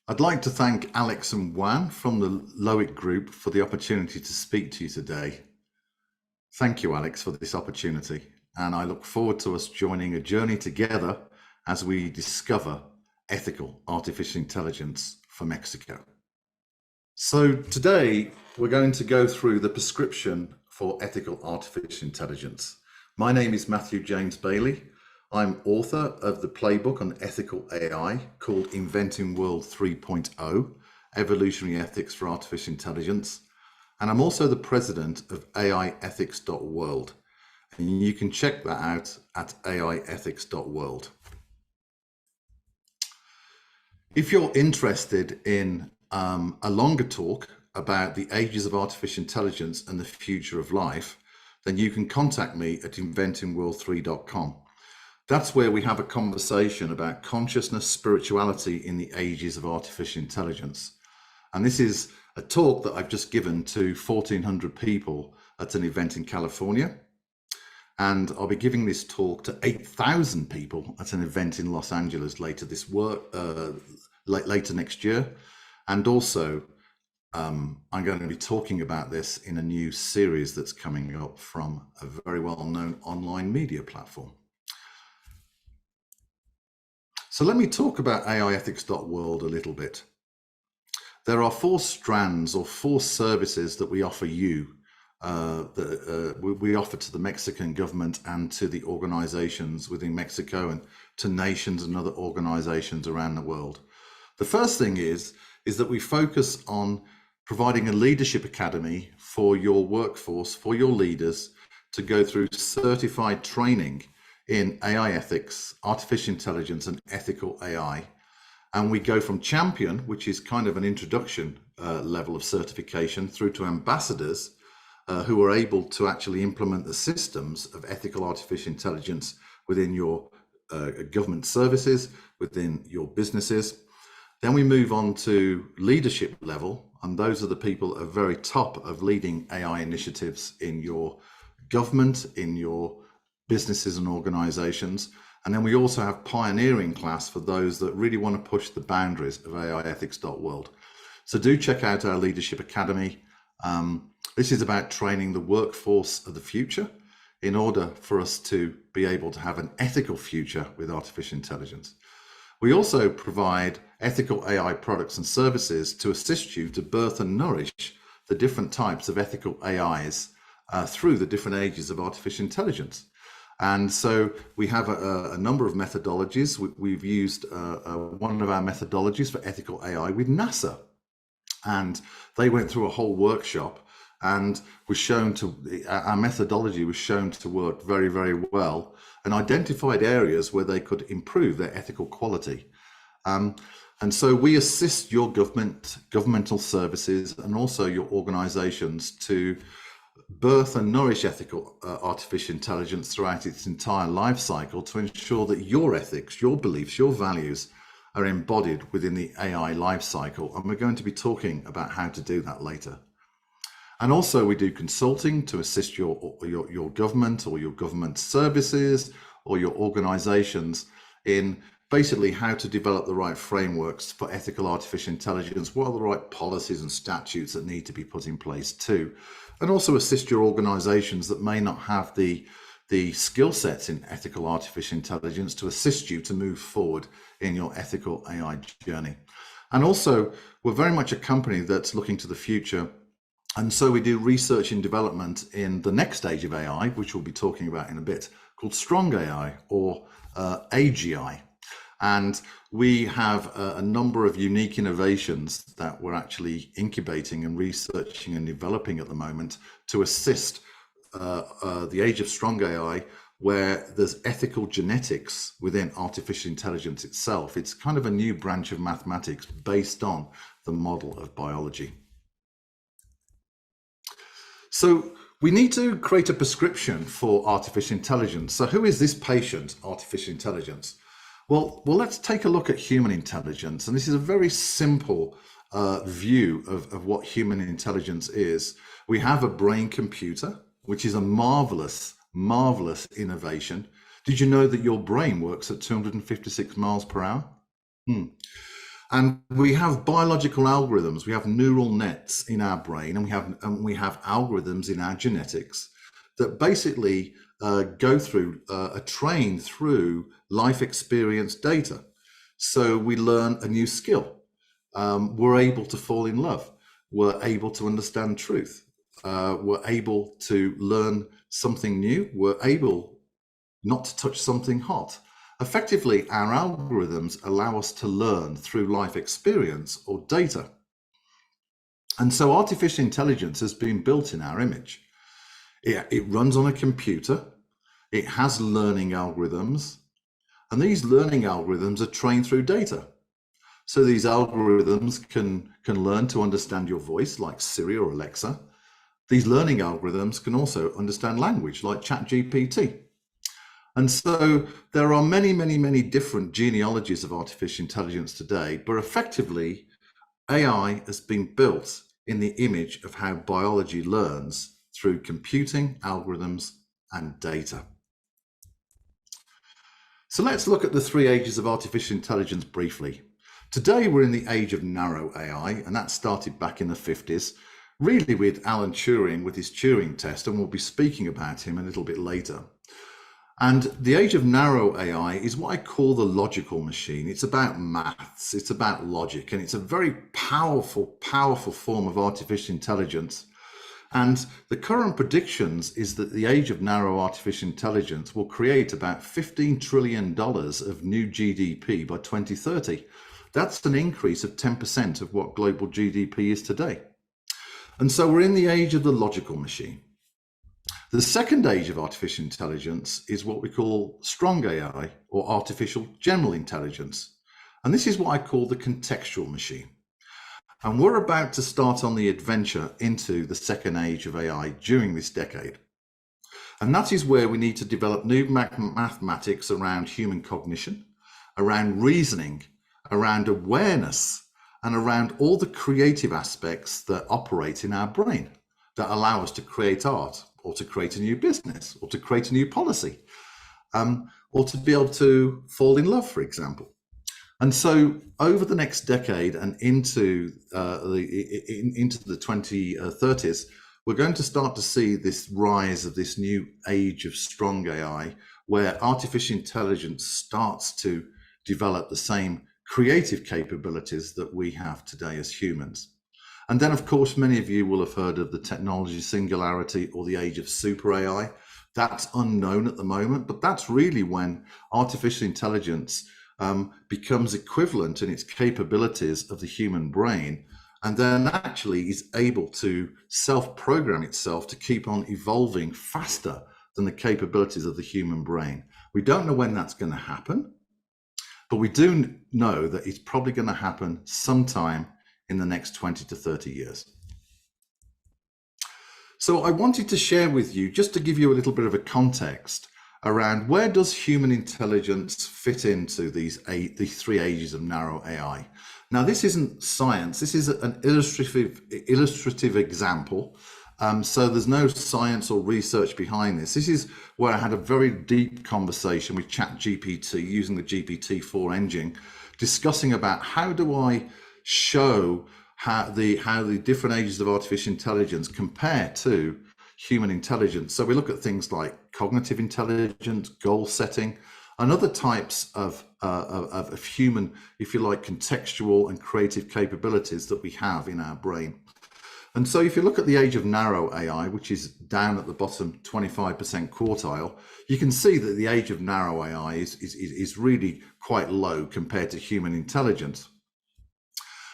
I'd like to thank Alex and Juan from the Loic Group for the opportunity to speak to you today. Thank you, Alex, for this opportunity, and I look forward to us joining a journey together as we discover ethical artificial intelligence for Mexico. So today we're going to go through the prescription for ethical artificial intelligence. My name is Matthew James Bailey. I'm author of the playbook on ethical AI called Inventing World 3.0, Evolutionary Ethics for Artificial Intelligence. And I'm also the president of AIEthics.world. And you can check that out at AIEthics.world. If you're interested in a longer talk about the ages of artificial intelligence and the future of life, then you can contact me at inventingworld3.com. That's where we have a conversation about consciousness, spirituality in the ages of artificial intelligence. And this is a talk that I've just given to 1,400 people at an event in California. And I'll be giving this talk to 8,000 people at an event in Los Angeles later next year. And also, I'm going to be talking about this in a new series that's coming up from a very well-known online media platform. So let me talk about AIEthics.world a little bit. There are 4 strands or 4 services that we offer you, we offer to the Mexican government and to the organizations within Mexico and to nations and other organizations around the world. The first thing is that we focus on providing a leadership academy for your workforce, for your leaders, to go through certified training in AI ethics, artificial intelligence, and ethical AI. And we go from champion, which is kind of an introduction level of certification, through to ambassadors who are able to actually implement the systems of ethical artificial intelligence within your government services, within your businesses. Then we move on to leadership level, and those are the people at the very top of leading AI initiatives in your government, in your businesses and organizations. And then we also have pioneering class for those that really want to push the boundaries of AIEthics.world. So do check out our Leadership Academy. This is about training the workforce of the future in order for us to be able to have an ethical future with artificial intelligence. We also provide ethical AI products and services to assist you to birth and nourish the different types of ethical AIs through the different ages of artificial intelligence. And so we have a number of methodologies. We've used one of our methodologies for ethical AI with NASA. And they went through a whole workshop and was shown to, our methodology was shown to work very, very well and identified areas where they could improve their ethical quality. And so we assist your governmental services and also your organizations to birth and nourish ethical artificial intelligence throughout its entire life cycle to ensure that your ethics, your beliefs, your values are embodied within the AI life cycle. And we're going to be talking about how to do that later. And also we do consulting to assist your government or your government services or your organizations in basically how to develop the right frameworks for ethical artificial intelligence, what are the right policies and statutes that need to be put in place too, and also assist your organizations that may not have the skill sets in ethical artificial intelligence to assist you to move forward in your ethical AI journey. And also, we're very much a company that's looking to the future. And so we do research and development in the next stage of AI, which we'll be talking about in a bit, called Strong AI or AGI. And we have a number of unique innovations that we're actually incubating and researching and developing at the moment to assist the age of strong AI, where there's ethical genetics within artificial intelligence itself. It's kind of a new branch of mathematics based on the model of biology. So we need to create a prescription for artificial intelligence. So who is this patient, artificial intelligence? Well, let's take a look at human intelligence. And this is a very simple view of what human intelligence is. We have a brain computer, which is a marvelous, marvelous innovation. Did you know that your brain works at 256 miles per hour? And we have biological algorithms, we have neural nets in our brain, and we have algorithms in our genetics that basically are trained through life experience data. So we learn a new skill. We're able to fall in love. We're able to understand truth. We're able to learn something new. We're able not to touch something hot. Effectively, our algorithms allow us to learn through life experience or data. And so artificial intelligence has been built in our image. It runs on a computer. It has learning algorithms. And these learning algorithms are trained through data. So these algorithms can learn to understand your voice, like Siri or Alexa. These learning algorithms can also understand language, like ChatGPT. And so there are many, many, many different genealogies of artificial intelligence today, but effectively, AI has been built in the image of how biology learns through computing, algorithms, and data. So let's look at the three ages of artificial intelligence briefly. Today, we're in the age of narrow AI, and that started back in the 50s, really with Alan Turing with his Turing test, and we'll be speaking about him a little bit later. And the age of narrow AI is what I call the logical machine. It's about maths, it's about logic, and it's a very powerful, powerful form of artificial intelligence. And the current predictions is that the age of narrow artificial intelligence will create about $15 trillion of new GDP by 2030. That's an increase of 10% of what global GDP is today. And so we're in the age of the logical machine. The second age of artificial intelligence is what we call strong AI, or artificial general intelligence. And this is what I call the contextual machine. And we're about to start on the adventure into the second age of AI during this decade. And that is where we need to develop new mathematics around human cognition, around reasoning, around awareness, and around all the creative aspects that operate in our brain that allow us to create art, or to create a new business, or to create a new policy, or to be able to fall in love, for example. And so over the next decade and into the 2030s, we're going to start to see this rise of this new age of strong AI, where artificial intelligence starts to develop the same creative capabilities that we have today as humans. And then, of course, many of you will have heard of the technology Singularity, or the age of super AI. That's unknown at the moment, but that's really when artificial intelligence becomes equivalent in its capabilities of the human brain, and then actually is able to self-program itself to keep on evolving faster than the capabilities of the human brain. We don't know when that's going to happen, but we do know that it's probably going to happen sometime in the next 20 to 30 years. So I wanted to share with you, just to give you a little bit of a context around where does human intelligence fit into these three ages of narrow AI. Now, this isn't science, this is an illustrative example. So there's no science or research behind this. This is where I had a very deep conversation with ChatGPT using the GPT-4 engine, discussing about how do I show how the different ages of artificial intelligence compare to human intelligence. So we look at things like cognitive intelligence, goal setting, and other types of human, if you like, contextual and creative capabilities that we have in our brain. And so if you look at the age of narrow AI, which is down at the bottom 25% quartile, you can see that the age of narrow AI is really quite low compared to human intelligence.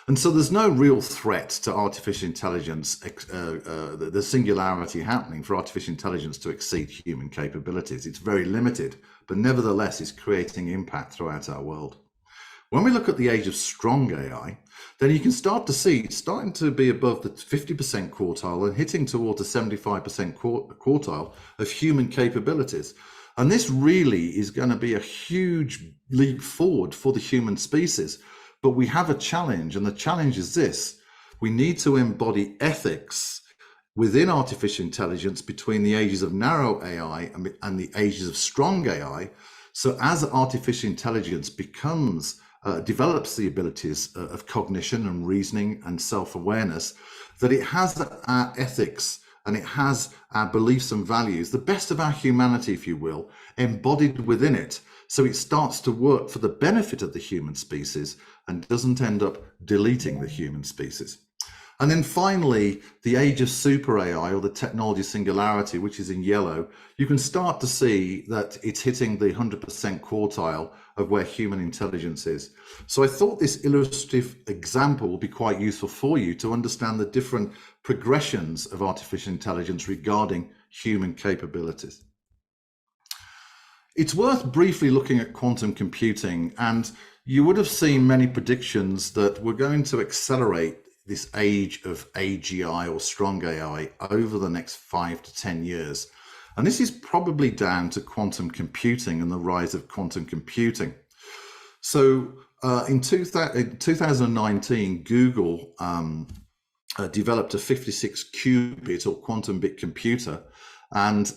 And so there's no real threat to artificial intelligence, the singularity happening for artificial intelligence to exceed human capabilities. It's very limited, but nevertheless is creating impact throughout our world. When we look at the age of strong AI, then you can start to see it's starting to be above the 50% quartile and hitting toward the 75% quartile of human capabilities. And this really is going to be a huge leap forward for the human species. But we have a challenge, and the challenge is this: we need to embody ethics within artificial intelligence between the ages of narrow AI and the ages of strong AI. So as artificial intelligence becomes develops the abilities of cognition and reasoning and self-awareness, that it has our ethics and it has our beliefs and values, the best of our humanity, if you will, embodied within it. So it starts to work for the benefit of the human species and doesn't end up deleting the human species. And then finally, the age of super AI, or the technology singularity, which is in yellow, you can start to see that it's hitting the 100% quartile of where human intelligence is. So I thought this illustrative example will be quite useful for you to understand the different progressions of artificial intelligence regarding human capabilities. It's worth briefly looking at quantum computing, and you would have seen many predictions that we're going to accelerate this age of AGI, or strong AI, over the next 5 to 10 years. And this is probably down to quantum computing and the rise of quantum computing. So in 2019, Google developed a 56 qubit or quantum bit computer, and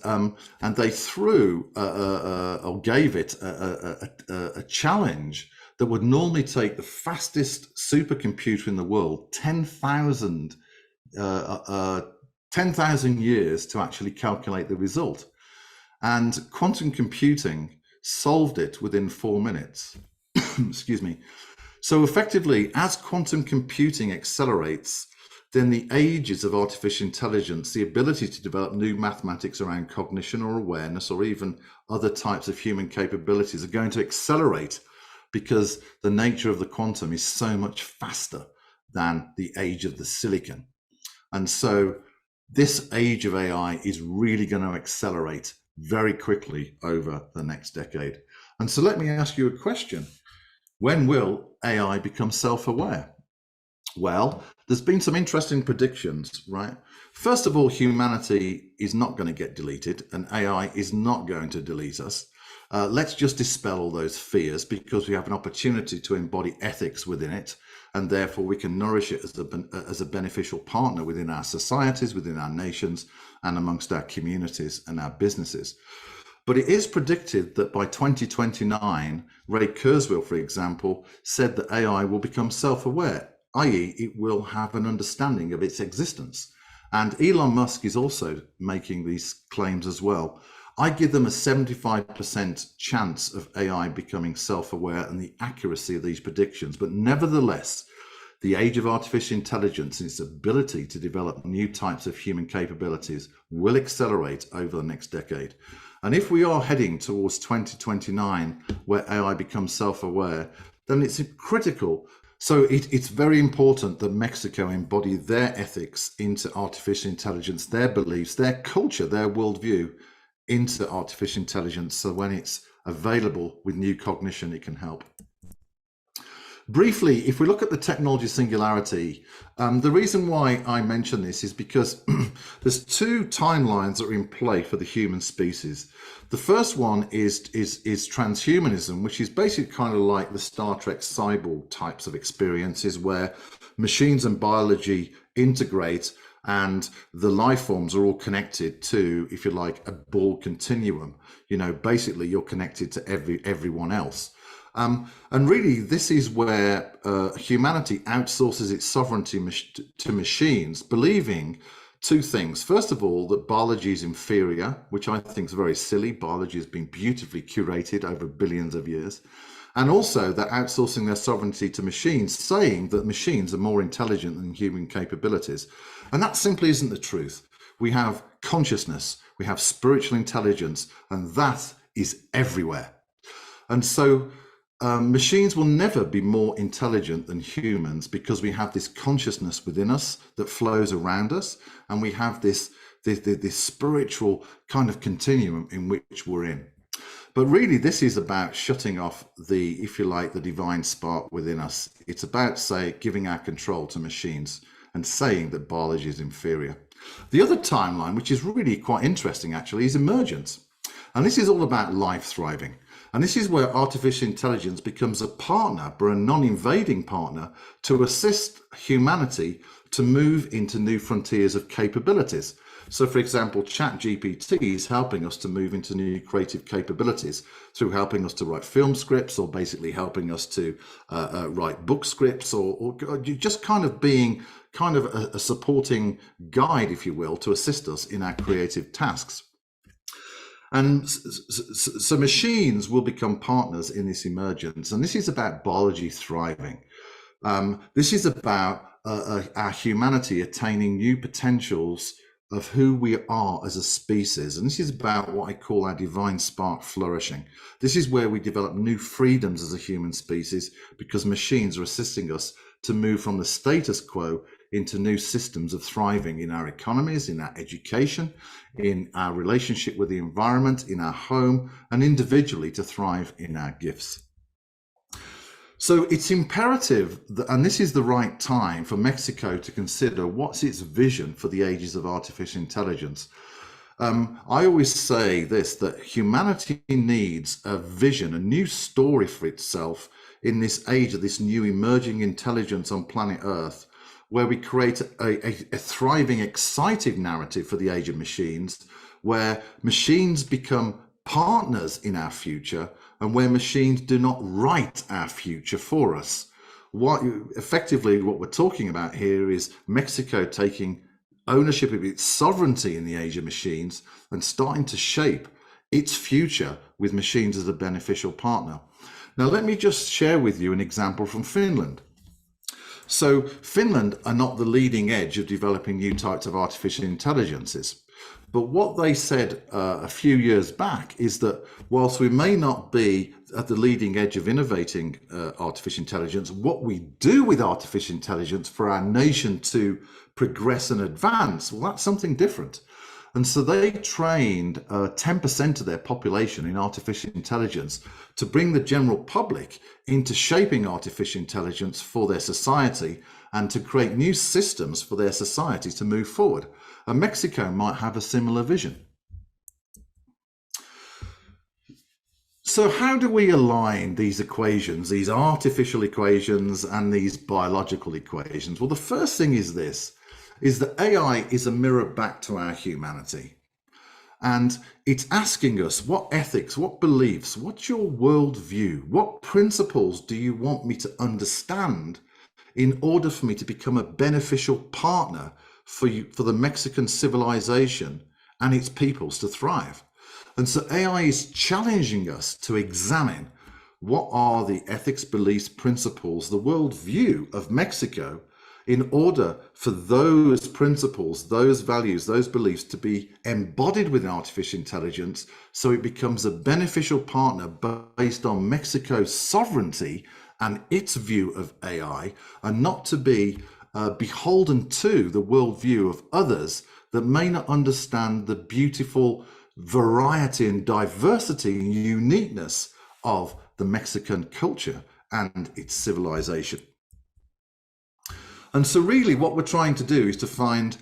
they threw or gave it a challenge that would normally take the fastest supercomputer in the world 10,000 years to actually calculate the result. And quantum computing solved it within 4 minutes. Excuse me. So effectively, as quantum computing accelerates, then the ages of artificial intelligence, the ability to develop new mathematics around cognition or awareness, or even other types of human capabilities, are going to accelerate, because the nature of the quantum is so much faster than the age of the silicon. And so this age of AI is really going to accelerate very quickly over the next decade. And so let me ask you a question. When will AI become self-aware? Well, there's been some interesting predictions, right? First of all, humanity is not going to get deleted, and AI is not going to delete us. Let's just dispel all those fears, because we have an opportunity to embody ethics within it, and therefore we can nourish it as a beneficial partner within our societies, within our nations, and amongst our communities and our businesses. But it is predicted that by 2029, Ray Kurzweil, for example, said that AI will become self-aware, i.e. it will have an understanding of its existence. And Elon Musk is also making these claims as well. I give them a 75% chance of AI becoming self-aware and the accuracy of these predictions. But nevertheless, the age of artificial intelligence and its ability to develop new types of human capabilities will accelerate over the next decade. And if we are heading towards 2029, where AI becomes self-aware, then it's critical. So it's very important that Mexico embody their ethics into artificial intelligence, their beliefs, their culture, their worldview into artificial intelligence, so when it's available with new cognition, it can help. Briefly, if we look at the technology singularity, the reason why I mention this is because there's two timelines that are in play for the human species. The first one is transhumanism, which is basically kind of like the Star Trek cyborg types of experiences, where machines and biology integrate and the life forms are all connected to, if you like, a ball continuum. You know, basically you're connected to everyone else. And really, this is where humanity outsources its sovereignty to machines, believing two things. First of all, that biology is inferior, which I think is very silly. Biology has been beautifully curated over billions of years. And also that outsourcing their sovereignty to machines, saying that machines are more intelligent than human capabilities. And that simply isn't the truth. We have consciousness, we have spiritual intelligence, and that is everywhere. And so machines will never be more intelligent than humans, because we have this consciousness within us that flows around us, and we have this spiritual kind of continuum in which we're in. But really, this is about shutting off the, if you like, the divine spark within us. It's about, say, giving our control to machines and saying that biology is inferior. The other timeline, which is really quite interesting actually, is emergence. And this is all about life thriving. And this is where artificial intelligence becomes a partner, but a non-invading partner, to assist humanity to move into new frontiers of capabilities. So for example, ChatGPT is helping us to move into new creative capabilities through helping us to write film scripts, or basically helping us to write book scripts, or just kind of being kind of a supporting guide, if you will, to assist us in our creative tasks. And so machines will become partners in this emergence. And this is about biology thriving. This is about our humanity attaining new potentials of who we are as a species. And this is about what I call our divine spark flourishing. This is where we develop new freedoms as a human species, because machines are assisting us to move from the status quo into new systems of thriving in our economies, in our education, in our relationship with the environment, in our home, and individually to thrive in our gifts. So it's imperative that, and this is the right time for Mexico to consider what's its vision for the ages of artificial intelligence. I always say this, that humanity needs a vision, a new story for itself in this age of this new emerging intelligence on planet Earth, where we create a thriving, exciting narrative for the age of machines, where machines become partners in our future, and where machines do not write our future for us. Effectively, what we're talking about here is Mexico taking ownership of its sovereignty in the age of machines and starting to shape its future with machines as a beneficial partner. Now, let me just share with you an example from Finland. So Finland are not the leading edge of developing new types of artificial intelligences. But what they said a few years back is that whilst we may not be at the leading edge of innovating artificial intelligence, what we do with artificial intelligence for our nation to progress and advance, well, that's something different. And so they trained 10% of their population in artificial intelligence to bring the general public into shaping artificial intelligence for their society and to create new systems for their society to move forward. And Mexico might have a similar vision. So how do we align these equations, these artificial equations and these biological equations? Well, the first thing is this, is that AI is a mirror back to our humanity. And it's asking us, what ethics, what beliefs, what's your worldview? What principles do you want me to understand in order for me to become a beneficial partner for you, for the Mexican civilization and its peoples to thrive? And so AI is challenging us to examine what are the ethics, beliefs, principles, the worldview of Mexico, in order for those principles, those values, those beliefs to be embodied within artificial intelligence, so it becomes a beneficial partner based on Mexico's sovereignty and its view of AI, and not to be beholden to the worldview of others that may not understand the beautiful variety and diversity and uniqueness of the Mexican culture and its civilization. And so really what we're trying to do is to find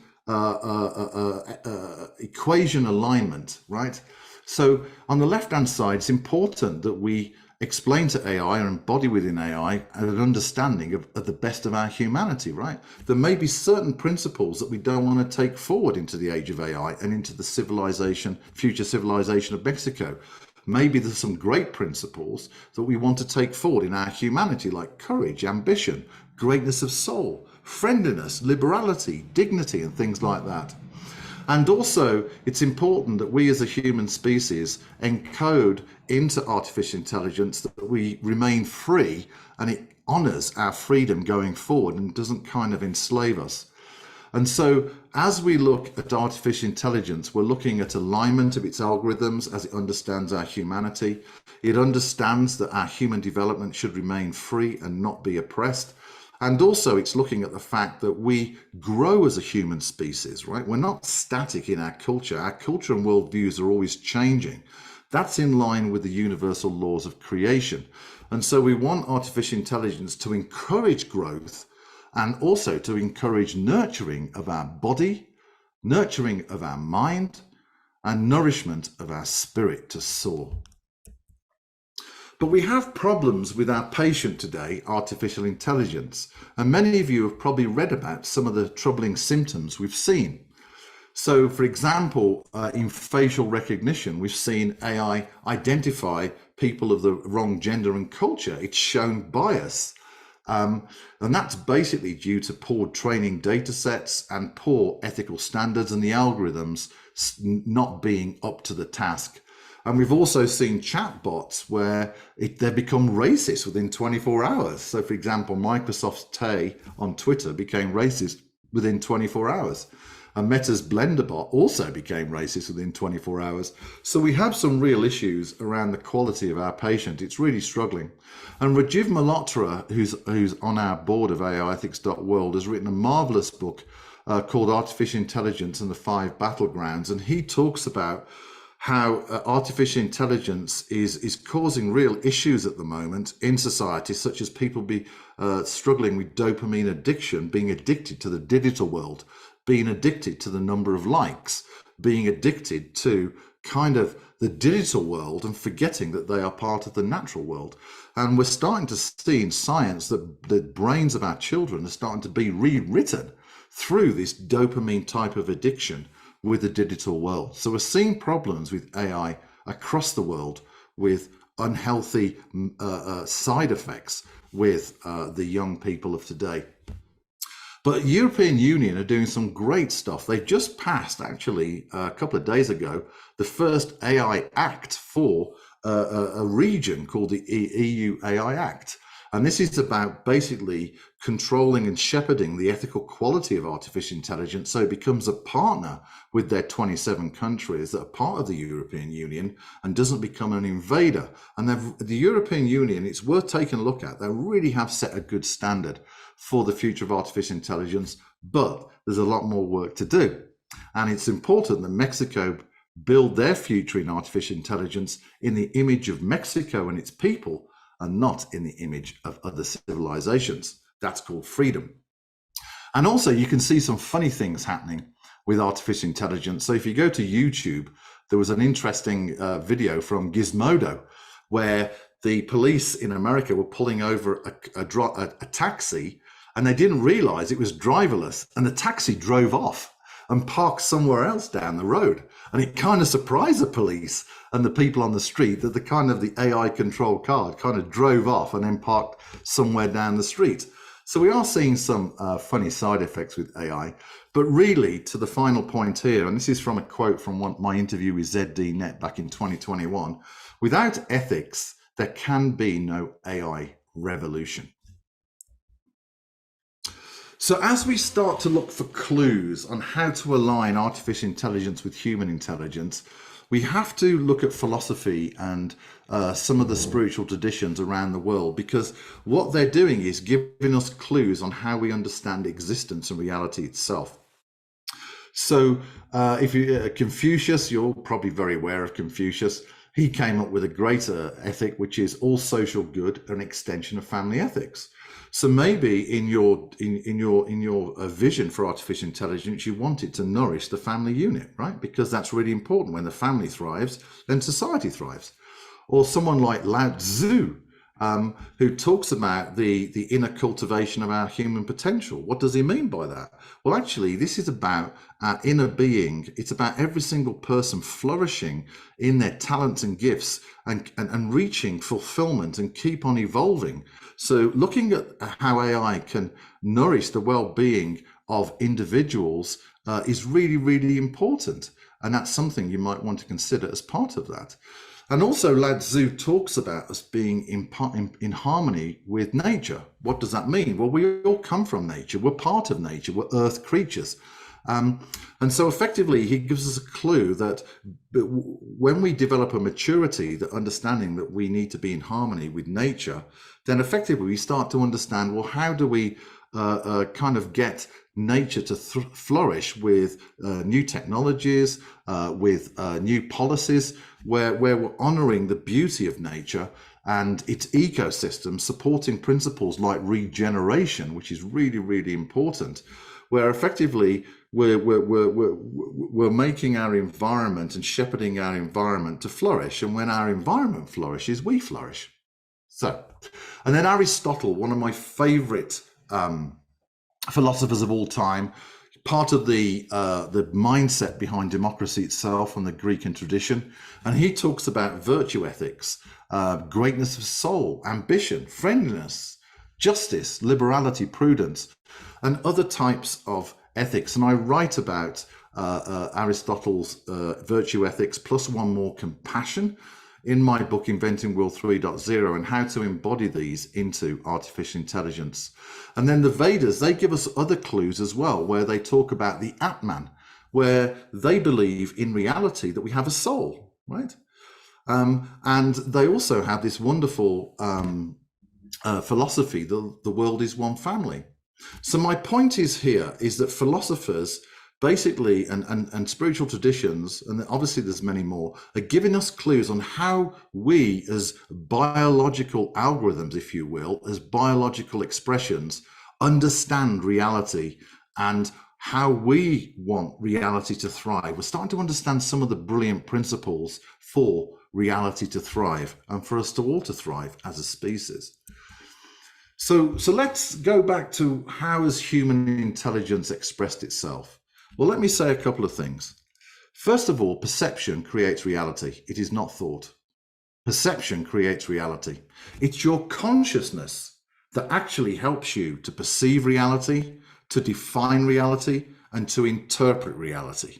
equation alignment, right? So on the left-hand side, it's important that we explain to AI and embody within AI an understanding of the best of our humanity, right? There may be certain principles that we don't want to take forward into the age of AI and into the civilization, future civilization of Mexico. Maybe there's some great principles that we want to take forward in our humanity, like courage, ambition, greatness of soul, friendliness, liberality, dignity, and things like that. And also, it's important that we as a human species encode into artificial intelligence that we remain free, and it honors our freedom going forward and doesn't kind of enslave us. And so as we look at artificial intelligence, we're looking at alignment of its algorithms as it understands our humanity. It understands that our human development should remain free and not be oppressed. And also it's looking at the fact that we grow as a human species, right? We're not static in our culture. Our culture and worldviews are always changing. That's in line with the universal laws of creation. And so we want artificial intelligence to encourage growth and also to encourage nurturing of our body, nurturing of our mind, and nourishment of our spirit to soar. But we have problems with our patient today, artificial intelligence, and many of you have probably read about some of the troubling symptoms we've seen. So, for example, in facial recognition, we've seen AI identify people of the wrong gender and culture. It's shown bias. And that's basically due to poor training data sets and poor ethical standards and the algorithms not being up to the task. And we've also seen chatbots where they become racist within 24 hours. So, for example, Microsoft's Tay on Twitter became racist within 24 hours. And Meta's Blenderbot also became racist within 24 hours. So we have some real issues around the quality of our patient. It's really struggling. And Rajiv Malhotra, who's on our board of AIEthics.world, has written a marvelous book called Artificial Intelligence and the Five Battlegrounds. And he talks about how artificial intelligence is causing real issues at the moment in society, such as people struggling with dopamine addiction, being addicted to the digital world, being addicted to the number of likes, being addicted to kind of the digital world and forgetting that they are part of the natural world. And we're starting to see in science that the brains of our children are starting to be rewritten through this dopamine type of addiction with the digital world. So we're seeing problems with AI across the world with unhealthy side effects with the young people of today. But European Union are doing some great stuff. They just passed, actually, a couple of days ago, the first AI Act for a region called the EU AI Act. And this is about basically controlling and shepherding the ethical quality of artificial intelligence so it becomes a partner with their 27 countries that are part of the European Union and doesn't become an invader. And the European Union, it's worth taking a look at. They really have set a good standard for the future of artificial intelligence, but there's a lot more work to do. And it's important that Mexico build their future in artificial intelligence in the image of Mexico and its people, and not in the image of other civilizations. That's called freedom. And also you can see some funny things happening with artificial intelligence. So if you go to YouTube, there was an interesting video from Gizmodo where the police in America were pulling over a taxi and they didn't realize it was driverless, and the taxi drove off and parked somewhere else down the road. And it kind of surprised the police and the people on the street that the AI controlled car kind of drove off and then parked somewhere down the street. So we are seeing some funny side effects with AI. But really, to the final point here, and this is from a quote from my interview with ZDNet back in 2021, without ethics, there can be no AI revolution. So as we start to look for clues on how to align artificial intelligence with human intelligence, we have to look at philosophy and some of the spiritual traditions around the world, because what they're doing is giving us clues on how we understand existence and reality itself. So if you Confucius, you're probably very aware of Confucius. He came up with a greater ethic, which is all social good, an extension of family ethics. So maybe in your vision for artificial intelligence, you want it to nourish the family unit, right? Because that's really important. When the family thrives, then society thrives. Or someone like Lao Tzu, who talks about the inner cultivation of our human potential. What does he mean by that? Well, actually, this is about our inner being. It's about every single person flourishing in their talents and gifts and reaching fulfillment and keep on evolving. So looking at how AI can nourish the well-being of individuals is really, really important. And that's something you might want to consider as part of that. And also Lao Tzu talks about us being in harmony with nature. What does that mean? Well, we all come from nature. We're part of nature. We're earth creatures. And so effectively, he gives us a clue that when we develop a maturity, the understanding that we need to be in harmony with nature, then effectively we start to understand, well, how do we kind of get nature to flourish with new technologies, with new policies, where we're honoring the beauty of nature and its ecosystem, supporting principles like regeneration, which is really, really important, where effectively we're making our environment and shepherding our environment to flourish. And when our environment flourishes, we flourish. So, and then Aristotle, one of my favorite philosophers of all time, part of the mindset behind democracy itself and the Greek tradition. And he talks about virtue ethics, greatness of soul, ambition, friendliness, justice, liberality, prudence, and other types of ethics. And I write about Aristotle's virtue ethics plus one more, compassion, in my book Inventing World 3.0, and how to embody these into artificial intelligence. And then the Vedas, they give us other clues as well, where they talk about the Atman, where they believe in reality that we have a soul, right? And they also have this wonderful philosophy, the world is one family. So my point is here is that philosophers basically, and spiritual traditions, and obviously there's many more, are giving us clues on how we as biological algorithms, if you will, as biological expressions, understand reality and how we want reality to thrive. We're starting to understand some of the brilliant principles for reality to thrive and for us to all to thrive as a species. So let's go back to how has human intelligence expressed itself? Well, let me say a couple of things. First of all, perception creates reality. It is not thought. Perception creates reality. It's your consciousness that actually helps you to perceive reality, to define reality, and to interpret reality.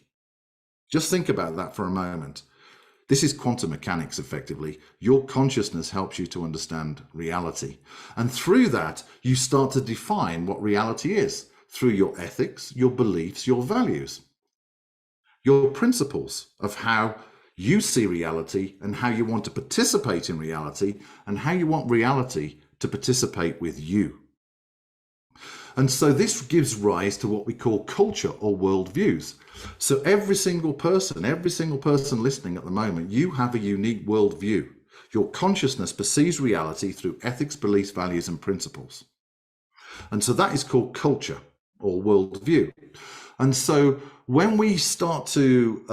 Just think about that for a moment. This is quantum mechanics, effectively. Your consciousness helps you to understand reality. And through that, you start to define what reality is through your ethics, your beliefs, your values, your principles of how you see reality and how you want to participate in reality and how you want reality to participate with you. And so this gives rise to what we call culture or worldviews. So every single person listening at the moment, you have a unique worldview. Your consciousness perceives reality through ethics, beliefs, values, and principles. And so that is called culture or worldview. And so when we start to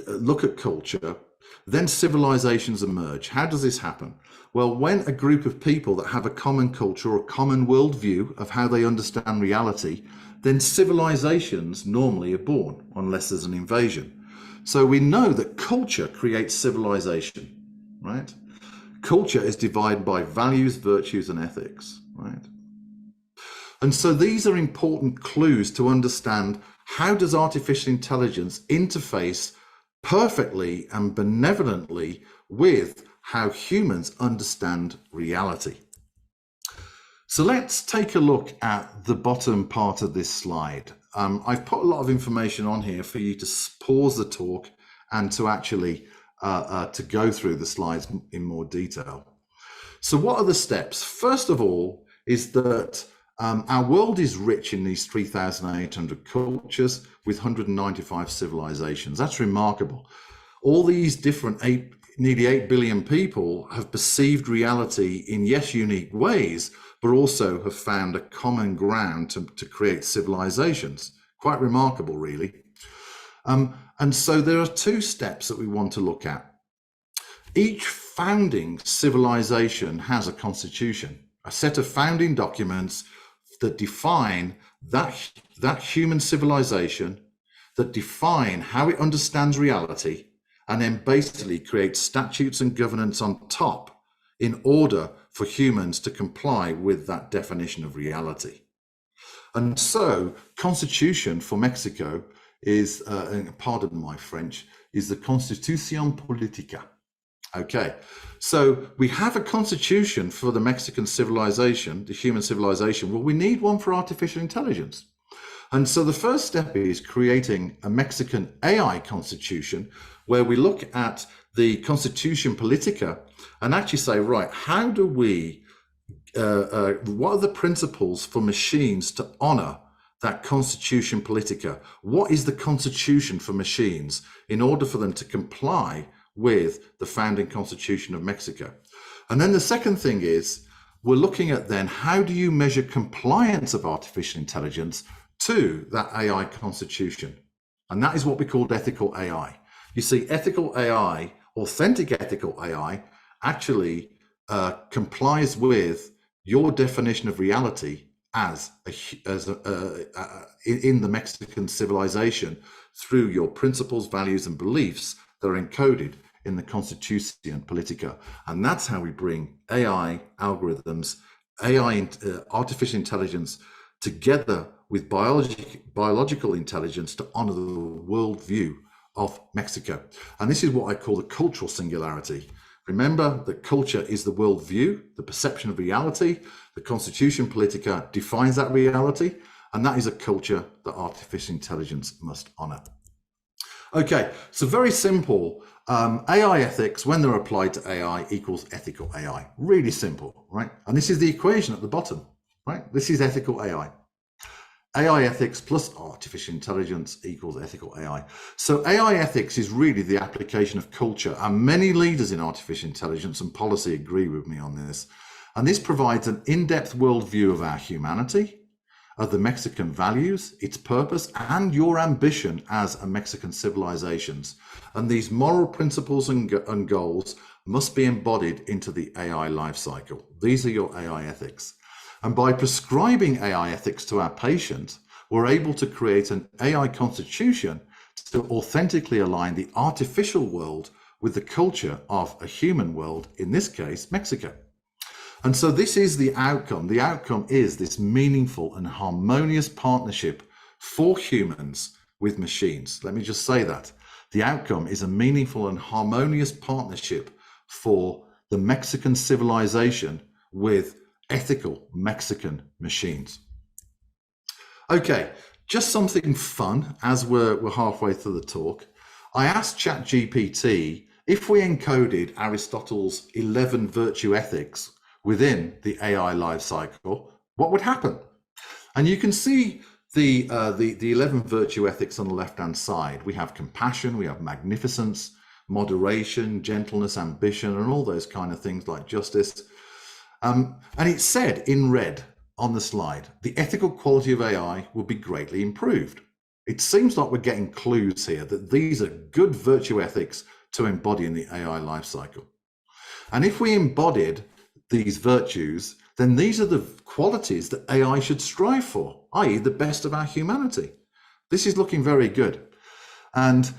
look at culture, then civilizations emerge. How does this happen? Well, when a group of people that have a common culture or common worldview of how they understand reality, then civilizations normally are born, unless there's an invasion. So we know that culture creates civilization, right? Culture is divided by values, virtues, and ethics, right? And so these are important clues to understand how does artificial intelligence interface perfectly and benevolently with how humans understand reality. So let's take a look at the bottom part of this slide. I've put a lot of information on here for you to pause the talk and to actually to go through the slides in more detail. So what are the steps? First of all is that our world is rich in these 3,800 cultures with 195 civilizations. That's remarkable. All these different nearly 8 billion people have perceived reality in, yes, unique ways, but also have found a common ground to create civilizations. Quite remarkable, really. And so there are two steps that we want to look at. Each founding civilization has a constitution, a set of founding documents that define that human civilization, that define how it understands reality, and then basically create statutes and governance on top in order for humans to comply with that definition of reality. And so, constitution for Mexico is, pardon my French, is the Constitución Política. Okay, so we have a constitution for the Mexican civilization, the human civilization. Well, we need one for artificial intelligence. And so the first step is creating a Mexican AI constitution where we look at the Constitution Política and actually say, right, how do we, what are the principles for machines to honor that Constitution Política? What is the constitution for machines in order for them to comply with the founding constitution of Mexico? And then the second thing is, we're looking at then, how do you measure compliance of artificial intelligence to that AI constitution? And that is what we call ethical AI. You see, ethical AI, authentic ethical AI, actually complies with your definition of reality in the Mexican civilization through your principles, values, and beliefs that are encoded in the Constitución Política. And that's how we bring AI algorithms, artificial intelligence, together with biological intelligence to honor the worldview of Mexico. And this is what I call the cultural singularity. Remember that culture is the worldview, the perception of reality. The Constitución Política defines that reality, and that is a culture that artificial intelligence must honor. Okay, so very simple. AI ethics, when they're applied to AI, equals ethical AI. Really simple, right? And this is the equation at the bottom, right? This is ethical AI. AI ethics plus artificial intelligence equals ethical AI. So AI ethics is really the application of culture, and many leaders in artificial intelligence and policy agree with me on this. And this provides an in-depth worldview of our humanity, of the Mexican values, its purpose, and your ambition as a Mexican civilizations. And these moral principles and goals must be embodied into the AI life cycle. These are your AI ethics. And by prescribing AI ethics to our patients, we're able to create an AI constitution to authentically align the artificial world with the culture of a human world, in this case, Mexico. And so this is the outcome. The outcome is this meaningful and harmonious partnership for humans with machines. Let me just say that. The outcome is a meaningful and harmonious partnership for the Mexican civilization with ethical Mexican machines. Okay, just something fun as we're halfway through the talk. I asked ChatGPT if we encoded Aristotle's 11 virtue ethics within the AI life cycle, what would happen? And you can see the 11 virtue ethics on the left-hand side. We have compassion, we have magnificence, moderation, gentleness, ambition, and all those kind of things like justice. And it said in red on the slide, the ethical quality of AI will be greatly improved. It seems like we're getting clues here that these are good virtue ethics to embody in the AI life cycle. And if we embodied these virtues, then these are the qualities that AI should strive for, i.e. the best of our humanity. This is looking very good. And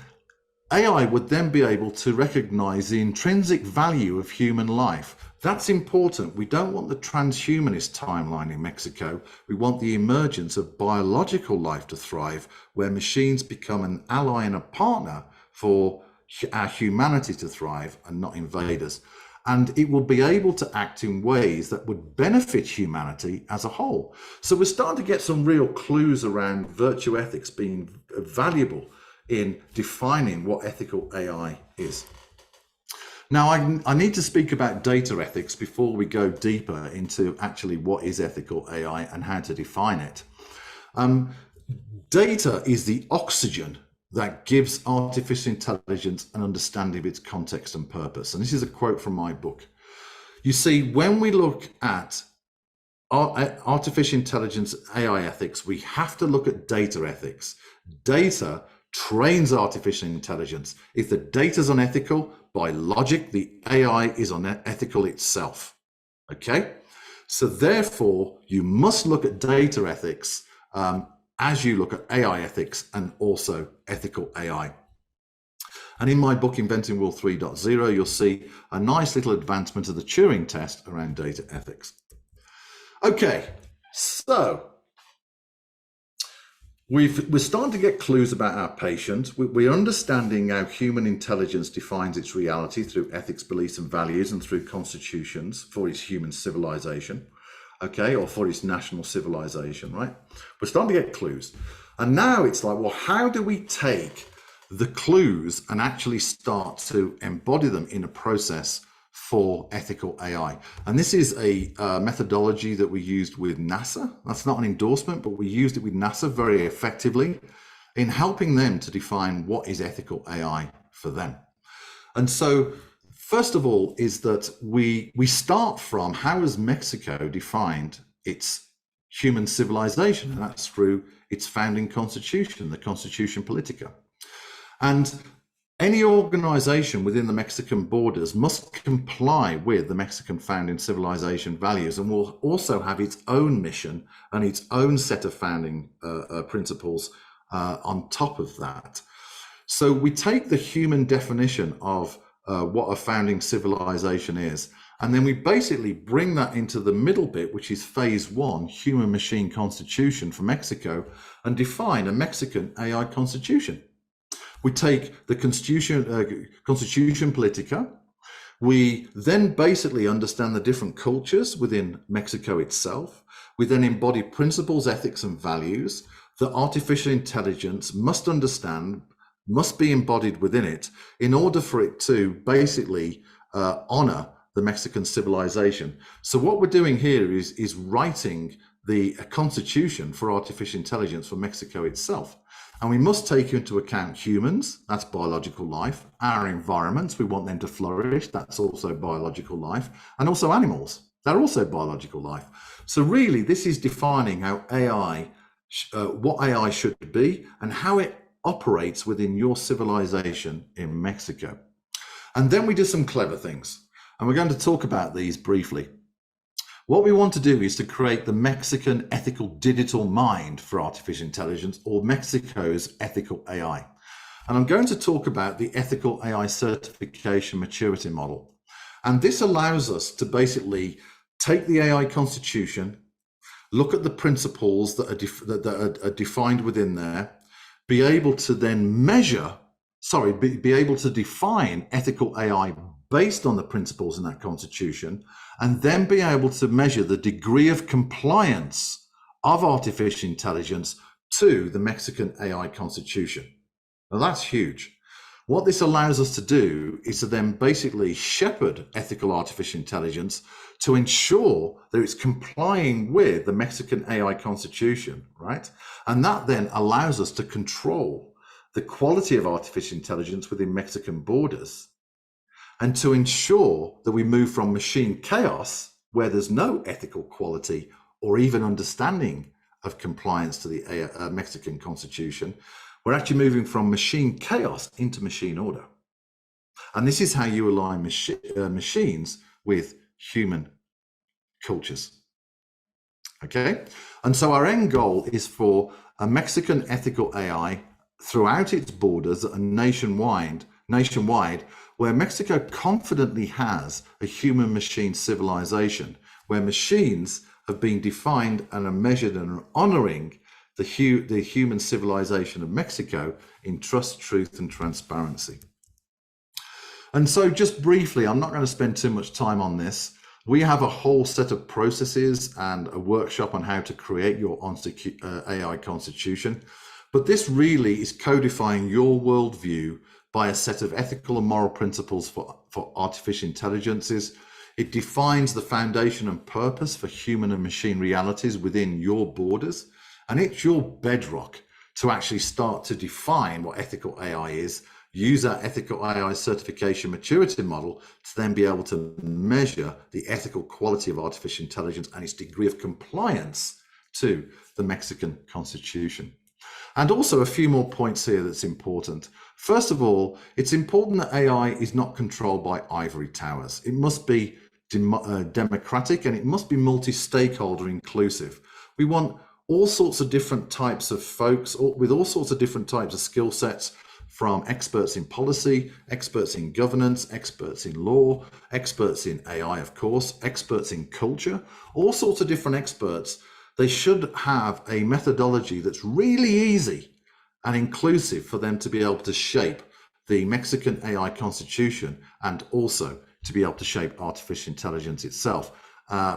AI would then be able to recognize the intrinsic value of human life. That's important. We don't want the transhumanist timeline in Mexico. We want the emergence of biological life to thrive, where machines become an ally and a partner for our humanity to thrive and not invaders. And it will be able to act in ways that would benefit humanity as a whole. So we're starting to get some real clues around virtue ethics being valuable in defining what ethical AI is. Now, I need to speak about data ethics before we go deeper into actually what is ethical AI and how to define it. Data is the oxygen that gives artificial intelligence an understanding of its context and purpose. And this is a quote from my book. You see, when we look at artificial intelligence, AI ethics, we have to look at data ethics. Data trains artificial intelligence. If the data is unethical, by logic, the AI is unethical itself. Okay? So therefore, you must look at data ethics as you look at AI ethics and also ethical AI. And in my book, Inventing World 3.0, you'll see a nice little advancement of the Turing test around data ethics. Okay, so we're starting to get clues about our patient. We're understanding how human intelligence defines its reality through ethics, beliefs, and values, and through constitutions for its human civilization, okay, or for its national civilization, right? We're starting to get clues. And now it's like, well, how do we take the clues and actually start to embody them in a process for ethical AI? And this is a methodology that we used with NASA. That's not an endorsement, but we used it with NASA very effectively in helping them to define what is ethical AI for them. And so first of all is that we start from how has Mexico defined its human civilization, and that's through its founding constitution, the Constitución Política. And Any organization within the Mexican borders must comply with the Mexican founding civilization values and will also have its own mission and its own set of founding principles on top of that. So we take the human definition of what a founding civilization is, and then we basically bring that into the middle bit, which is phase 1, human machine constitution for Mexico, and define a Mexican AI constitution. We take the Constitution Politica. We then basically understand the different cultures within Mexico itself. We then embody principles, ethics, and values that artificial intelligence must understand, must be embodied within it in order for it to basically honor the Mexican civilization. So what we're doing here is writing the constitution for artificial intelligence for Mexico itself. And we must take into account humans, that's biological life, our environments, we want them to flourish, that's also biological life, and also animals, they're also biological life. So really, this is defining how AI, what AI should be and how it operates within your civilization in Mexico. And then we do some clever things, and we're going to talk about these briefly. What we want to do is to create the Mexican ethical digital mind for artificial intelligence, or Mexico's ethical AI. And I'm going to talk about the ethical AI certification maturity model. And this allows us to basically take the AI constitution, look at the principles that are defined within there, be able to then be able to define ethical AI based on the principles in that constitution, and then be able to measure the degree of compliance of artificial intelligence to the Mexican AI constitution. Now that's huge. What this allows us to do is to then basically shepherd ethical artificial intelligence to ensure that it's complying with the Mexican AI constitution, right? And that then allows us to control the quality of artificial intelligence within Mexican borders, and to ensure that we move from machine chaos, where there's no ethical quality or even understanding of compliance to the Mexican constitution, we're actually moving from machine chaos into machine order. And this is how you align machines with human cultures. Okay, and so our end goal is for a Mexican ethical AI throughout its borders and nationwide, where Mexico confidently has a human-machine civilization, where machines have been defined and are measured and are honoring the human civilization of Mexico in trust, truth, and transparency. And so just briefly, I'm not going to spend too much time on this. We have a whole set of processes and a workshop on how to create your AI constitution. But this really is codifying your worldview by a set of ethical and moral principles for artificial intelligences. It defines the foundation and purpose for human and machine realities within your borders. And it's your bedrock to actually start to define what ethical AI is, use our ethical AI certification maturity model to then be able to measure the ethical quality of artificial intelligence and its degree of compliance to the Mexican Constitution. And also a few more points here that's important. First of all, it's important that AI is not controlled by ivory towers. It must be democratic, and it must be multi-stakeholder inclusive. We want all sorts of different types of folks with all sorts of different types of skill sets, from experts in policy, experts in governance, experts in law, experts in AI, of course, experts in culture, all sorts of different experts. They should have a methodology that's really easy and inclusive for them to be able to shape the Mexican AI constitution, and also to be able to shape artificial intelligence itself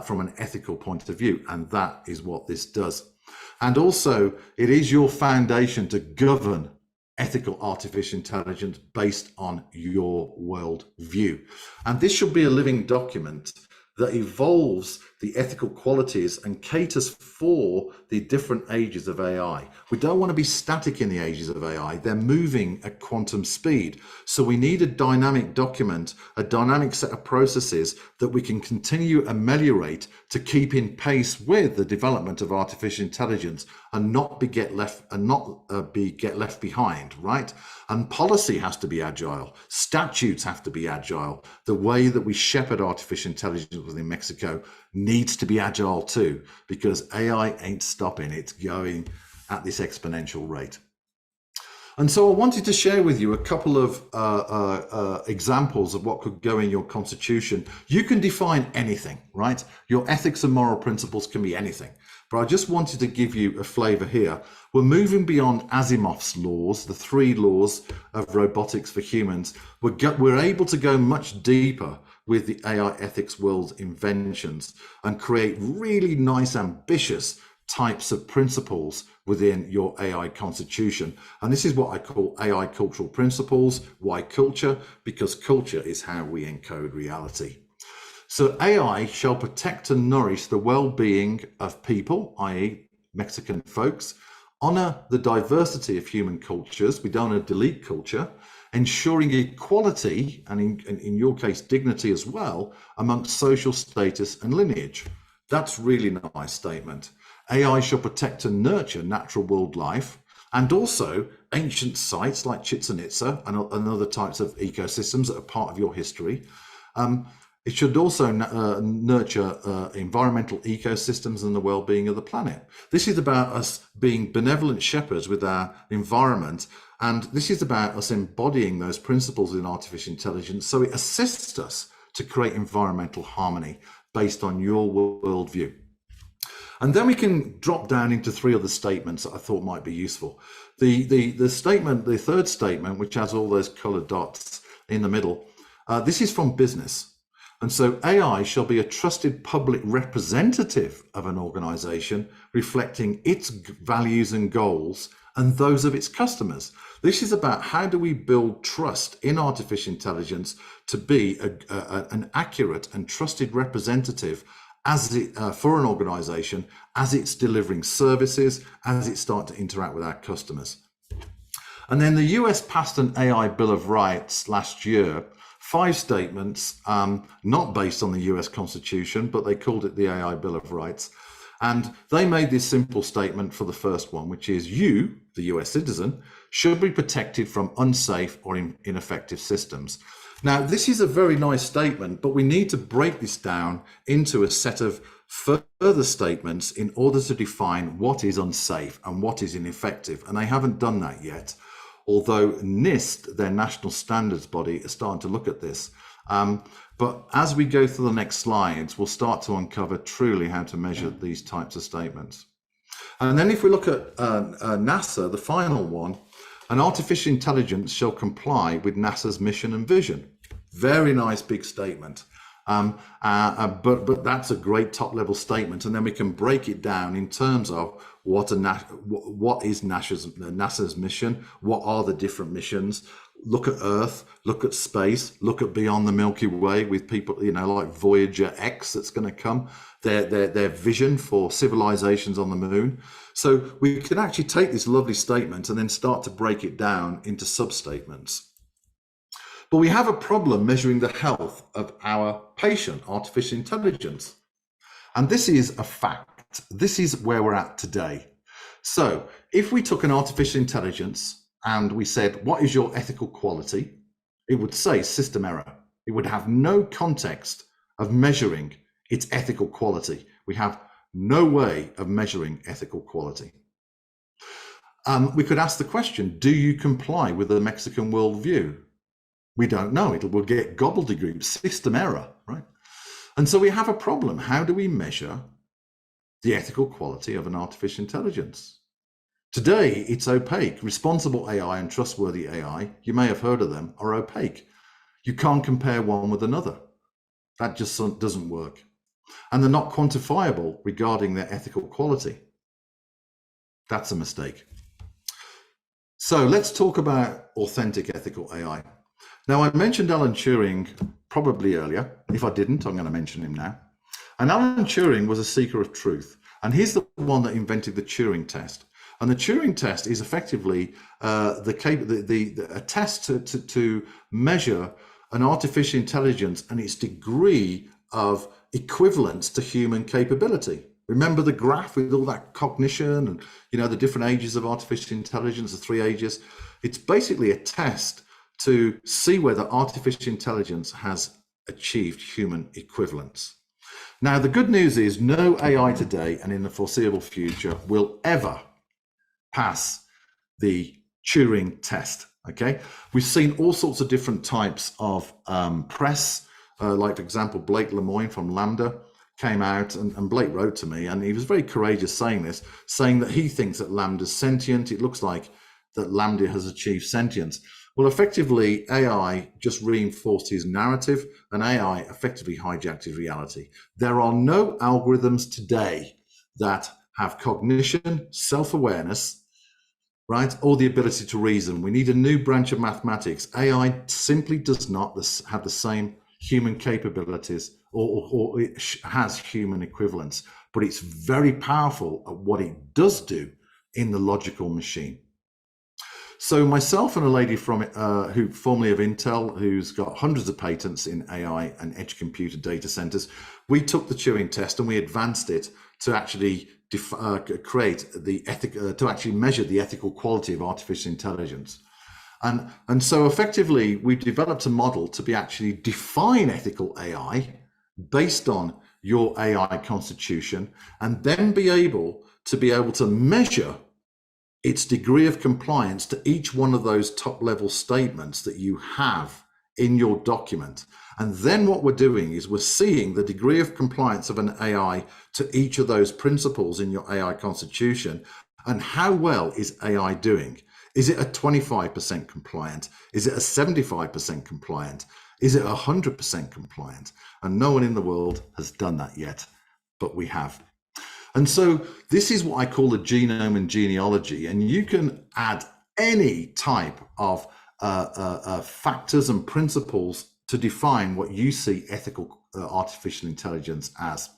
from an ethical point of view. And that is what this does. And also, it is your foundation to govern ethical artificial intelligence based on your world view. And this should be a living document that evolves the ethical qualities and caters for the different ages of AI. We don't want to be static in the ages of AI. They're moving at quantum speed. So we need a dynamic document, a dynamic set of processes that we can continue to ameliorate to keep in pace with the development of artificial intelligence and not get left behind, right? And policy has to be agile. Statutes have to be agile. The way that we shepherd artificial intelligence within Mexico needs to be agile too, because AI ain't stopping. It's going at this exponential rate. And so I wanted to share with you a couple of examples of what could go in your constitution. You can define anything, right? Your ethics and moral principles can be anything. But I just wanted to give you a flavor here. We're moving beyond Asimov's laws, the 3 laws of robotics for humans. We're able to go much deeper with the AI ethics world's inventions and create really nice, ambitious types of principles within your AI constitution. And this is what I call AI cultural principles. Why culture? Because culture is how we encode reality. So AI shall protect and nourish the well-being of people, i.e. Mexican folks, honor the diversity of human cultures. We don't want to delete culture, ensuring equality, and in your case, dignity as well, amongst social status and lineage. That's really a nice statement. AI shall protect and nurture natural world life and also ancient sites like Chichen Itza and other types of ecosystems that are part of your history. It should also nurture environmental ecosystems and the well-being of the planet. This is about us being benevolent shepherds with our environment, and this is about us embodying those principles in artificial intelligence so it assists us to create environmental harmony based on your worldview. And then we can drop down into 3 other statements that I thought might be useful. The statement, the 3rd statement, which has all those colored dots in the middle, this is from business. And so AI shall be a trusted public representative of an organization reflecting its values and goals and those of its customers. This is about how do we build trust in artificial intelligence to be an accurate and trusted representative for an organization as it's delivering services, as it starts to interact with our customers. And then the US passed an AI Bill of Rights last year, 5 statements, not based on the US Constitution, but they called it the AI Bill of Rights. And they made this simple statement for the first one, which is you, the US citizen, should be protected from unsafe or ineffective systems. Now, this is a very nice statement, but we need to break this down into a set of further statements in order to define what is unsafe and what is ineffective. And they haven't done that yet, although NIST, their national standards body, is starting to look at this. But as we go through the next slides, we'll start to uncover truly how to measure these types of statements. And then if we look at NASA, the final one, an artificial intelligence shall comply with NASA's mission and vision. Very nice big statement. But that's a great top level statement. And then we can break it down in terms of what is NASA's mission, what are the different missions. Look at Earth, look at space, look at beyond the Milky Way with people, like Voyager X that's going to come, their vision for civilizations on the moon. So we can actually take this lovely statement and then start to break it down into sub-statements. But we have a problem measuring the health of our patient, artificial intelligence. And this is a fact. This is where we're at today. So if we took an artificial intelligence and we said, what is your ethical quality? It would say system error. It would have no context of measuring its ethical quality. We have no way of measuring ethical quality. We could ask the question, do you comply with the Mexican worldview? We don't know. We'll get gobbledygook, system error, right? And so we have a problem. How do we measure the ethical quality of an artificial intelligence? Today, it's opaque. Responsible AI and trustworthy AI, you may have heard of them, are opaque. You can't compare one with another. That just doesn't work. And they're not quantifiable regarding their ethical quality. That's a mistake. So let's talk about authentic ethical AI. Now, I mentioned Alan Turing probably earlier. If I didn't, I'm going to mention him now. And Alan Turing was a seeker of truth. And he's the one that invented the Turing test. And the Turing test is effectively a test to measure an artificial intelligence and its degree of equivalence to human capability. Remember the graph with all that cognition and, you know, the different ages of artificial intelligence, the 3 ages. It's basically a test to see whether artificial intelligence has achieved human equivalence. Now, the good news is no AI today and in the foreseeable future will ever pass the Turing test. Okay, we've seen all sorts of different types of press, like for example, Blake Lemoine from Lambda came out and Blake wrote to me, and he was very courageous saying this, saying that he thinks that Lambda's sentient. It looks like that Lambda has achieved sentience. Well, effectively, AI just reinforced his narrative, and AI effectively hijacked his reality. There are no algorithms today that have cognition, self-awareness, right, or the ability to reason. We need a new branch of mathematics. AI simply does not have the same human capabilities, or it has human equivalence, but it's very powerful at what it does do in the logical machine. So myself and a lady from who formerly of Intel, who's got hundreds of patents in AI and edge computer data centers, we took the Turing test and we advanced it to actually create the to actually measure the ethical quality of artificial intelligence. And so effectively, we've developed a model to be actually define ethical AI based on your AI constitution, and then be able to measure its degree of compliance to each one of those top level statements that you have in your document. And then what we're doing is we're seeing the degree of compliance of an AI to each of those principles in your AI constitution, and how well is AI doing? Is it a 25% compliant? Is it a 75% compliant? Is it 100% compliant? And no one in the world has done that yet, but we have. And so this is what I call the genome and genealogy, and you can add any type of factors and principles to define what you see ethical artificial intelligence as.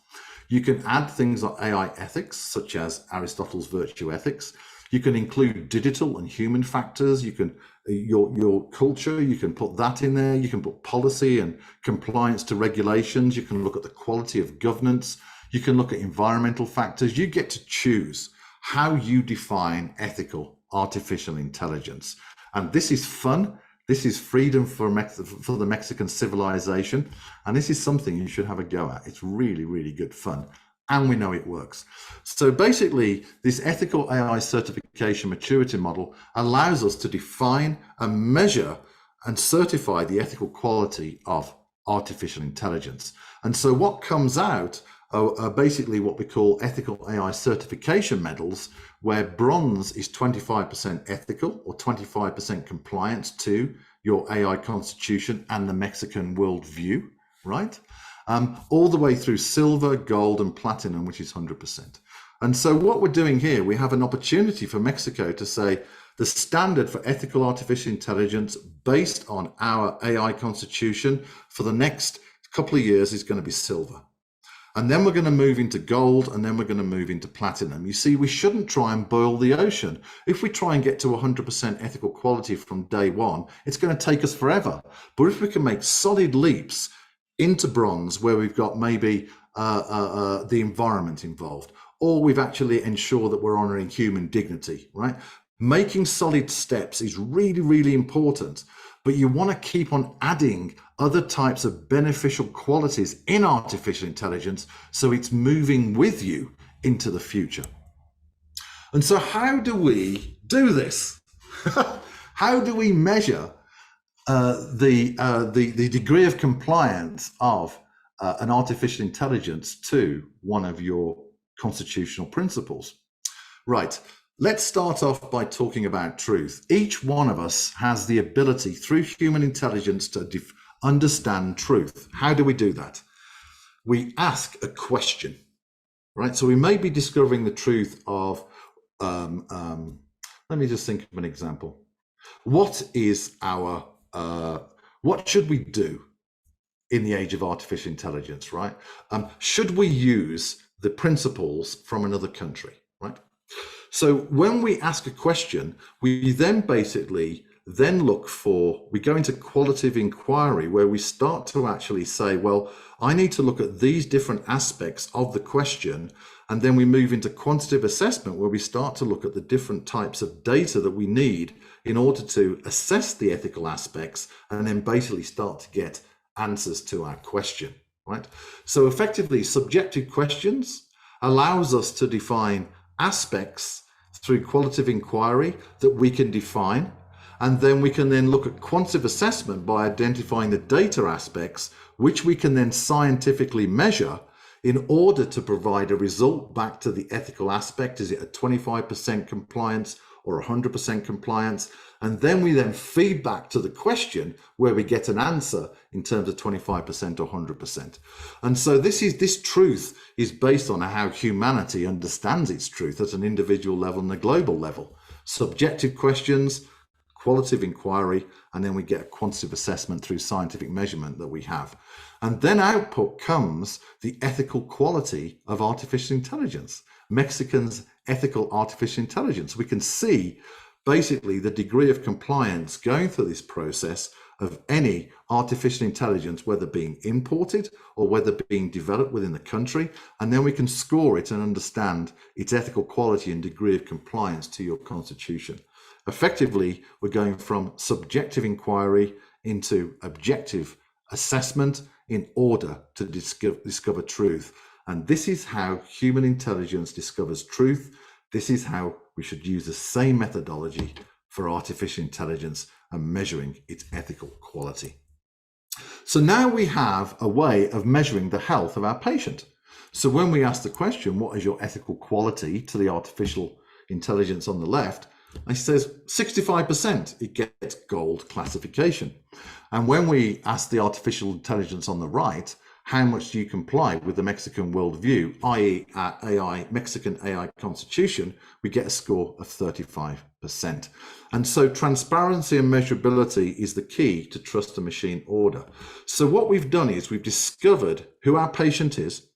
You can add things like AI ethics, such as Aristotle's virtue ethics. You can include digital and human factors. You can your culture, you can put that in there. You can put policy and compliance to regulations. You can look at the quality of governance. You can look at environmental factors. You get to choose how you define ethical artificial intelligence. And this is fun. This is freedom for the Mexican civilization. And this is something you should have a go at. It's really, really good fun. And we know it works. So basically, this ethical AI certification maturity model allows us to define and measure and certify the ethical quality of artificial intelligence. And so what comes out are basically what we call ethical AI certification medals, where bronze is 25% ethical or 25% compliance to your AI constitution and the Mexican worldview, right? All the way through silver, gold, and platinum, which is 100%. And so what we're doing here, we have an opportunity for Mexico to say the standard for ethical artificial intelligence based on our AI constitution for the next couple of years is going to be silver. And then we're going to move into gold, and then we're going to move into platinum. You see, we shouldn't try and boil the ocean. If we try and get to 100% ethical quality from day one, it's going to take us forever. But if we can make solid leaps into bronze, where we've got maybe the environment involved, or we've actually ensured that we're honoring human dignity, right? Making solid steps is really, really important, but you want to keep on adding other types of beneficial qualities in artificial intelligence so it's moving with you into the future. And so how do we do this? How do we measure the degree of compliance of an artificial intelligence to one of your constitutional principles? Right. Let's start off by talking about truth. Each one of us has the ability through human intelligence to understand truth. How do we do that? We ask a question, right? So we may be discovering the truth of, let me just think of an example. What is our, what should we do in the age of artificial intelligence, right? Should we use the principles from another country, right? So when we ask a question, we then basically we go into qualitative inquiry where we start to actually say, well, I need to look at these different aspects of the question. And then we move into quantitative assessment where we start to look at the different types of data that we need in order to assess the ethical aspects and then basically start to get answers to our question, right? So effectively, subjective questions allows us to define aspects through qualitative inquiry that we can define. And then we can then look at quantitative assessment by identifying the data aspects, which we can then scientifically measure in order to provide a result back to the ethical aspect. Is it a 25% compliance or 100% compliance? And then we then feed back to the question where we get an answer in terms of 25% or 100%. And so this truth is based on how humanity understands its truth at an individual level and a global level. Subjective questions, qualitative inquiry, and then we get a quantitative assessment through scientific measurement that we have. And then output comes the ethical quality of artificial intelligence, Mexican's ethical artificial intelligence. We can see basically the degree of compliance going through this process of any artificial intelligence, whether being imported or whether being developed within the country. And then we can score it and understand its ethical quality and degree of compliance to your constitution. Effectively, we're going from subjective inquiry into objective assessment in order to discover truth. And this is how human intelligence discovers truth. This is how we should use the same methodology for artificial intelligence and measuring its ethical quality. So now we have a way of measuring the health of our patient. So when we ask the question, what is your ethical quality to the artificial intelligence on the left, it says 65%, it gets gold classification. And when we ask the artificial intelligence on the right, how much do you comply with the Mexican worldview, i.e. Mexican AI constitution, we get a score of 35%. And so transparency and measurability is the key to trust the machine order. So what we've done is we've discovered who our patient is.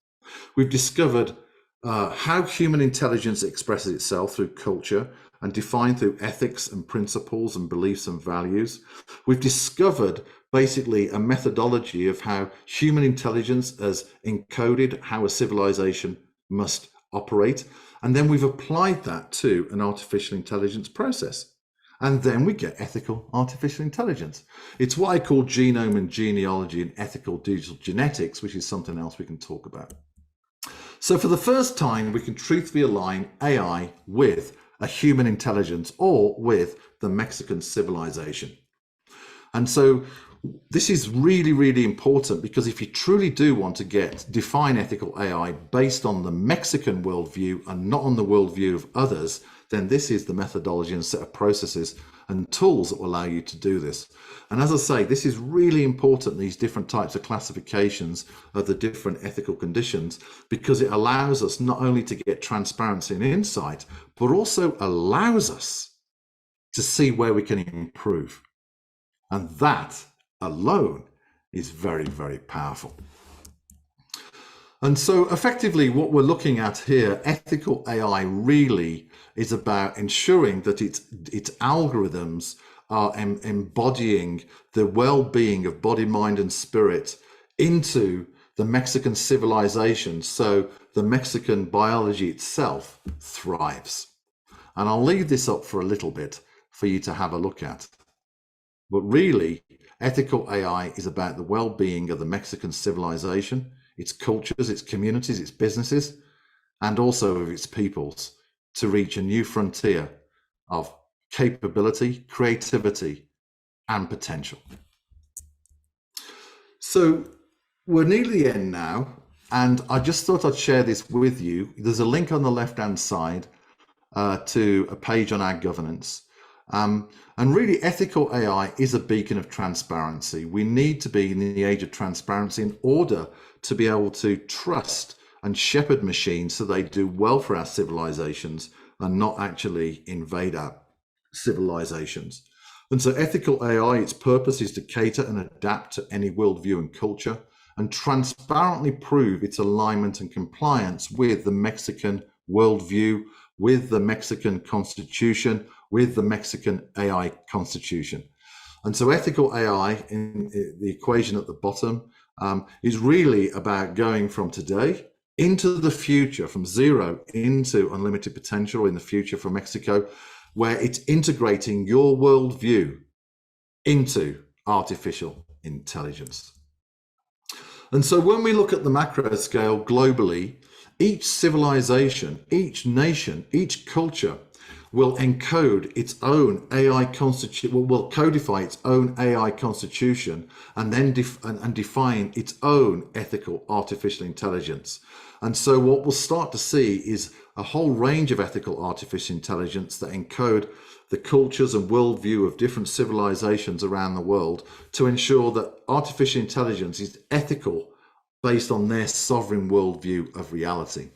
We've discovered how human intelligence expresses itself through culture and defined through ethics and principles and beliefs and values. We've discovered basically a methodology of how human intelligence has encoded how a civilization must operate. And then we've applied that to an artificial intelligence process. And then we get ethical artificial intelligence. It's what I call genome and genealogy and ethical digital genetics, which is something else we can talk about. So for the first time, we can truthfully align AI with a human intelligence or with the Mexican civilization. And so this is really, really important, because if you truly do want to define ethical AI based on the Mexican worldview and not on the worldview of others, then this is the methodology and set of processes and tools that will allow you to do this. And as I say, this is really important, these different types of classifications of the different ethical conditions, because it allows us not only to get transparency and insight, but also allows us to see where we can improve. And that alone is very, very powerful. And so effectively what we're looking at here, ethical AI really is about ensuring that its algorithms are embodying the well-being of body, mind, and spirit into the Mexican civilization, so the Mexican biology itself thrives. And I'll leave this up for a little bit for you to have a look at. But really, ethical AI is about the well-being of the Mexican civilization, its cultures, its communities, its businesses, and also of its peoples, to reach a new frontier of capability, creativity, and potential. So we're nearly the end now, and I just thought I'd share this with you. There's a link on the left-hand side to a page on our governance. And really, ethical AI is a beacon of transparency. We need to be in the age of transparency in order to be able to trust and shepherd machines so they do well for our civilizations and not actually invade our civilizations. And so ethical AI, its purpose is to cater and adapt to any worldview and culture and transparently prove its alignment and compliance with the Mexican worldview, with the Mexican Constitution, with the Mexican AI Constitution. And so ethical AI, in the equation at the bottom, is really about going from today into the future, from zero into unlimited potential in the future for Mexico, where it's integrating your worldview into artificial intelligence. And so when we look at the macro scale globally, each civilization, each nation, each culture will encode its own AI constitution, will codify its own AI constitution, and then define its own ethical artificial intelligence. And so what we'll start to see is a whole range of ethical artificial intelligence that encode the cultures and worldview of different civilizations around the world to ensure that artificial intelligence is ethical based on their sovereign worldview of reality.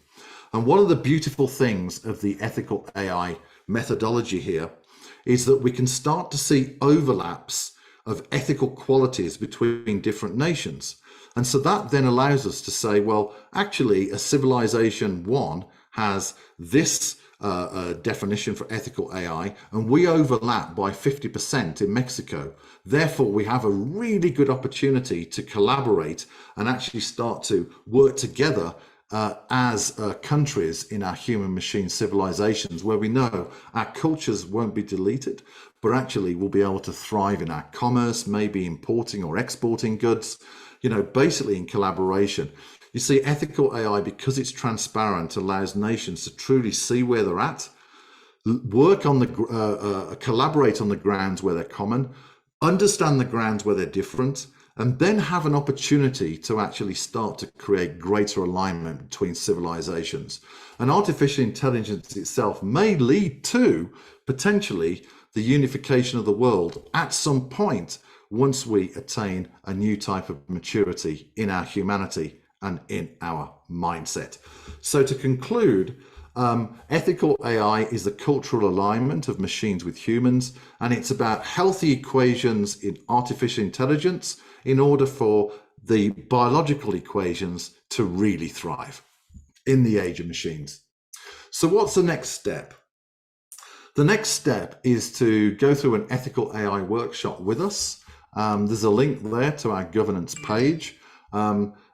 And one of the beautiful things of the ethical AI methodology here is that we can start to see overlaps of ethical qualities between different nations. And so that then allows us to say, well, actually, a civilization one has this definition for ethical AI, and we overlap by 50% in Mexico. Therefore, we have a really good opportunity to collaborate and actually start to work together as countries in our human machine civilizations, where we know our cultures won't be deleted, but actually we'll be able to thrive in our commerce, maybe importing or exporting goods, you know, basically in collaboration. You see, ethical AI, because it's transparent, allows nations to truly see where they're at, work on the, collaborate on the grounds where they're common, understand the grounds where they're different, and then have an opportunity to actually start to create greater alignment between civilizations. And artificial intelligence itself may lead to potentially the unification of the world at some point once we attain a new type of maturity in our humanity and in our mindset. So to conclude, ethical AI is the cultural alignment of machines with humans, and it's about healthy equations in artificial intelligence in order for the biological equations to really thrive in the age of machines. So what's the next step? The next step is to go through an ethical AI workshop with us. There's a link there to our governance page.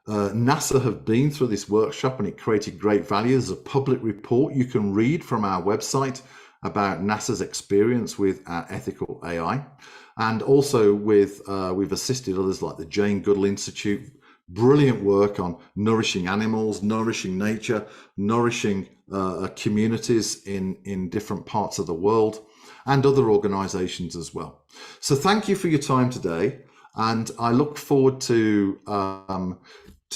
NASA have been through this workshop and it created great value. There's a public report you can read from our website about NASA's experience with our ethical AI. And also with, we've assisted others like the Jane Goodall Institute, brilliant work on nourishing animals, nourishing nature, nourishing communities in different parts of the world, and other organizations as well. So thank you for your time today. And I look forward to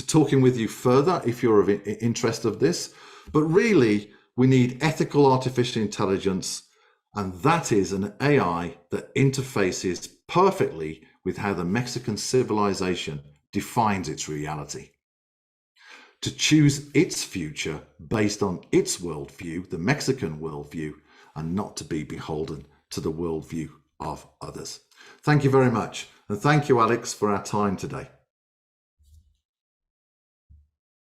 talking with you further if you're of interest of this. But really, we need ethical artificial intelligence, and that is an AI that interfaces perfectly with how the Mexican civilization defines its reality. To choose its future based on its worldview, the Mexican worldview, and not to be beholden to the worldview of others. Thank you very much. And thank you, Alex, for our time today.